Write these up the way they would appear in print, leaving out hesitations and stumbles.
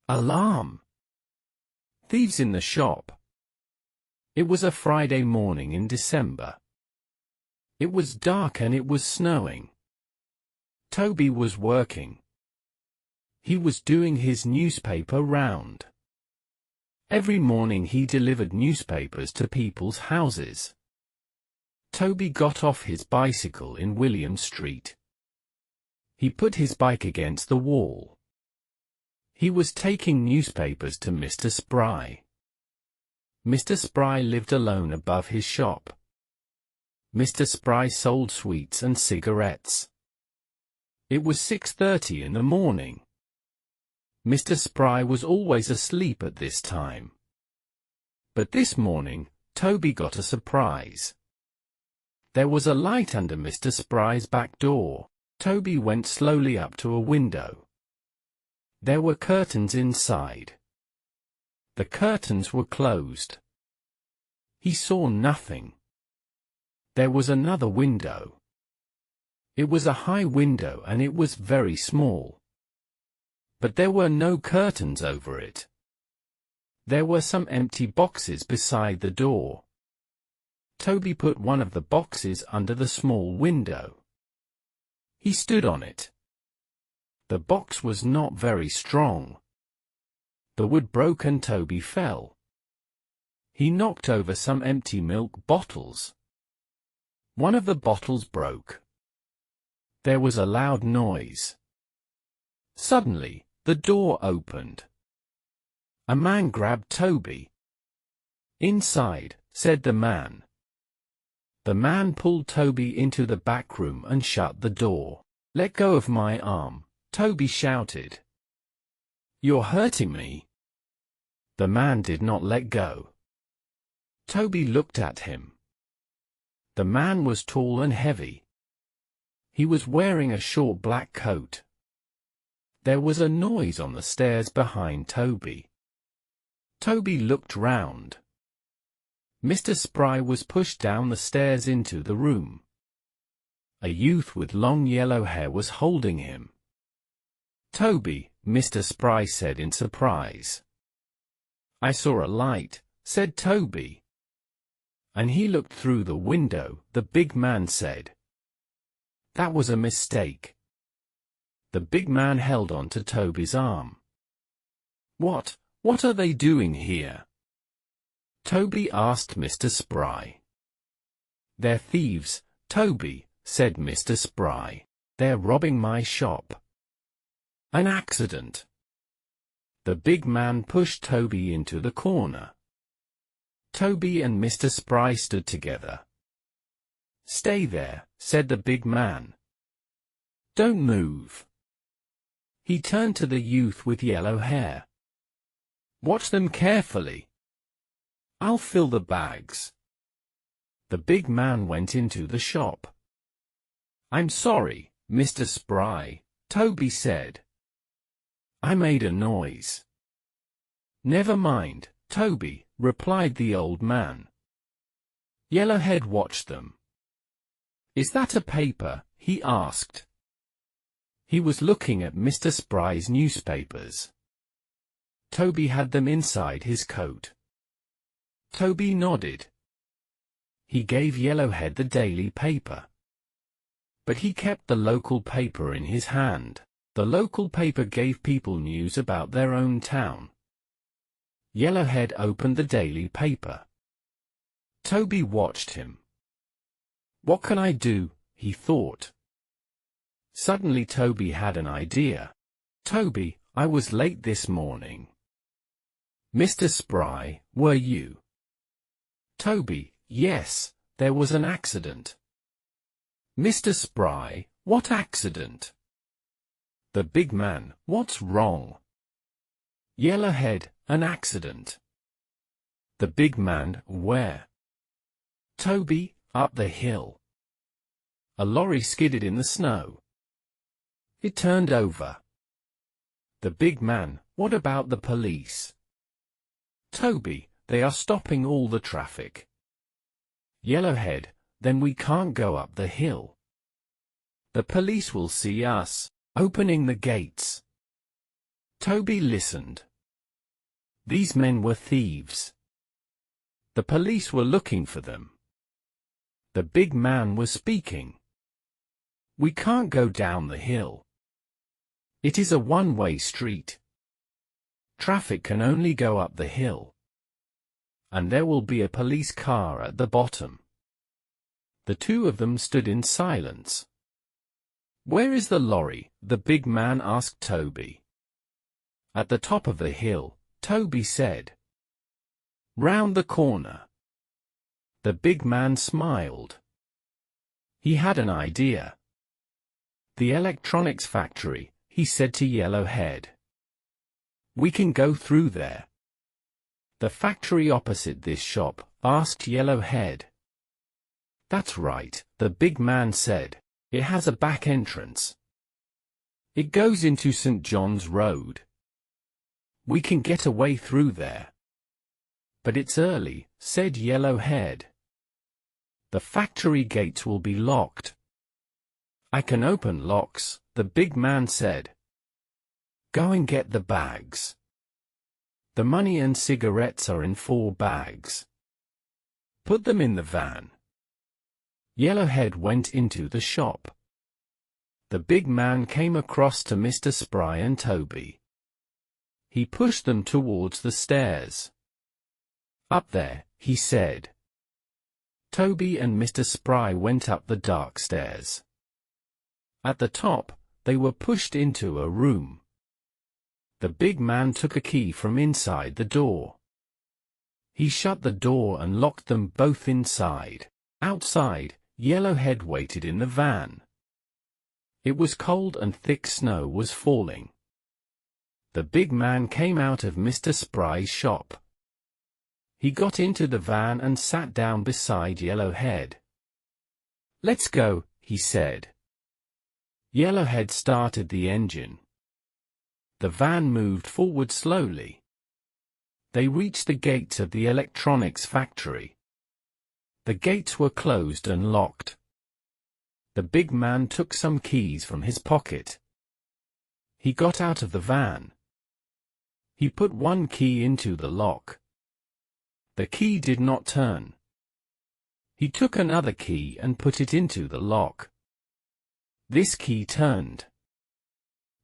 Alarm! Thieves in the shop. It was a Friday morning in December. It was dark and it was snowing. Toby was working. He was doing his newspaper round. Every morning he delivered newspapers to people's houses. Toby got off his bicycle in William Street. He put his bike against the wall. He was taking newspapers to Mr. Spry. Mr. Spry lived alone above his shop. Mr. Spry sold sweets and cigarettes. It was 6:30 in the morning. Mr. Spry was always asleep at this time. But this morning, Toby got a surprise. There was a light under Mr. Spry's back door. Toby went slowly up to a window. There were curtains inside. The curtains were closed. He saw nothing. There was another window. It was a high window and it was very small. But there were no curtains over it. There were some empty boxes beside the door. Toby put one of the boxes under the small window. He stood on it. The box was not very strong. The wood broke and Toby fell. He knocked over some empty milk bottles. One of the bottles broke. There was a loud noise. Suddenly, the door opened. A man grabbed Toby. "Inside," said the man. The man pulled Toby into the back room and shut the door. "Let go of my arm," Toby shouted. "You're hurting me." The man did not let go. Toby looked at him. The man was tall and heavy. He was wearing a short black coat. There was a noise on the stairs behind Toby. Toby looked round. Mr. Spry was pushed down the stairs into the room. A youth with long yellow hair was holding him. "Toby," Mr. Spry said in surprise. "I saw a light," said Toby. "And he looked through the window," the big man said. "That was a mistake." The big man held on to Toby's arm. What are they doing here?" Toby asked Mr. Spry. "They're thieves, Toby," said Mr. Spry. "They're robbing my shop." "An accident." The big man pushed Toby into the corner. Toby and Mr. Spry stood together. "Stay there," said the big man. "Don't move." He turned to the youth with yellow hair. "Watch them carefully. I'll fill the bags." The big man went into the shop. "I'm sorry, Mr. Spry," Toby said. "I made a noise." "Never mind, Toby," replied the old man. Yellowhead watched them. "Is that a paper?" he asked. He was looking at Mr. Spry's newspapers. Toby had them inside his coat. Toby nodded. He gave Yellowhead the daily paper. But he kept the local paper in his hand. The local paper gave people news about their own town. Yellowhead opened the daily paper. Toby watched him. "What can I do?" he thought. Suddenly Toby had an idea. "Toby, I was late this morning." "Mr. Spry, were you?" Toby, "Yes, there was an accident." "Mr. Spry, what accident?" The big man, "What's wrong?" Yellowhead, "An accident." The big man, "Where?" Toby, "Up the hill." A lorry skidded in the snow. It turned over. The big man, "What about the police?" Toby, "They are stopping all the traffic." Yellowhead, "Then we can't go up the hill. The police will see us opening the gates." Toby listened. These men were thieves. The police were looking for them. The big man was speaking. "We can't go down the hill. It is a one-way street. Traffic can only go up the hill. And there will be a police car at the bottom." The two of them stood in silence. "Where is the lorry?" the big man asked Toby. "At the top of the hill," Toby said. "Round the corner." The big man smiled. He had an idea. "The electronics factory," he said to Yellowhead. "We can go through there." "The factory opposite this shop?" asked Yellowhead. "That's right," the big man said. "It has a back entrance. It goes into St. John's Road. We can get away through there." "But it's early," said Yellowhead. "The factory gates will be locked." "I can open locks," the big man said. "Go and get the bags. The money and cigarettes are in 4 bags. Put them in the van." Yellowhead went into the shop. The big man came across to Mr. Spry and Toby. He pushed them towards the stairs. "Up there," he said. Toby and Mr. Spry went up the dark stairs. At the top, they were pushed into a room. The big man took a key from inside the door. He shut the door and locked them both inside. Outside, Yellowhead waited in the van. It was cold and thick snow was falling. The big man came out of Mr. Spry's shop. He got into the van and sat down beside Yellowhead. "Let's go," he said. Yellowhead started the engine. The van moved forward slowly. They reached the gates of the electronics factory. The gates were closed and locked. The big man took some keys from his pocket. He got out of the van. He put one key into the lock. The key did not turn. He took another key and put it into the lock. This key turned.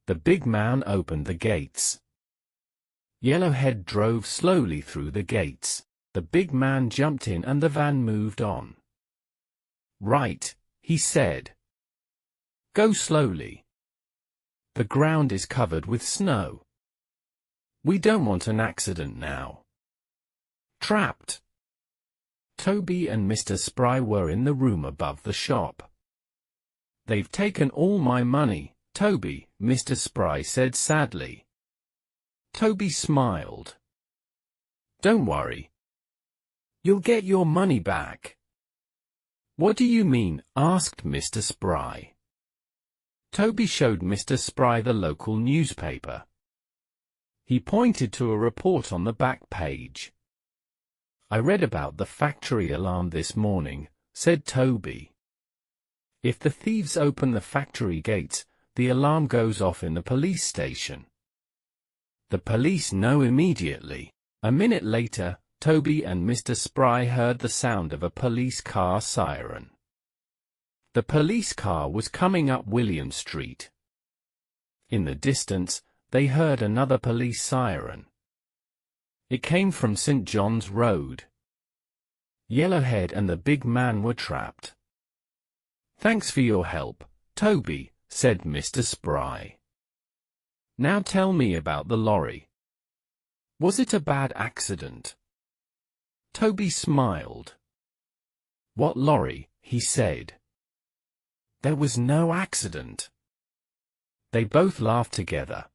The big man opened the gates. Yellowhead drove slowly through the gates. The big man jumped in and the van moved on. "Right," he said. "Go slowly. The ground is covered with snow. We don't want an accident now." Trapped. Toby and Mr. Spry were in the room above the shop. "They've taken all my money, Toby," Mr. Spry said sadly. Toby smiled. "Don't worry. You'll get your money back." "What do you mean?" asked Mr. Spry. Toby showed Mr. Spry the local newspaper. He pointed to a report on the back page. "I read about the factory alarm this morning," said Toby. "If the thieves open the factory gates, the alarm goes off in the police station. The police know immediately." A minute later, Toby and Mr. Spry heard the sound of a police car siren. The police car was coming up William Street. In the distance, they heard another police siren. It came from St. John's Road. Yellowhead and the big man were trapped. "Thanks for your help, Toby," said Mr. Spry. "Now tell me about the lorry. Was it a bad accident?" Toby smiled. "What lorry?" he said. "There was no accident." They both laughed together.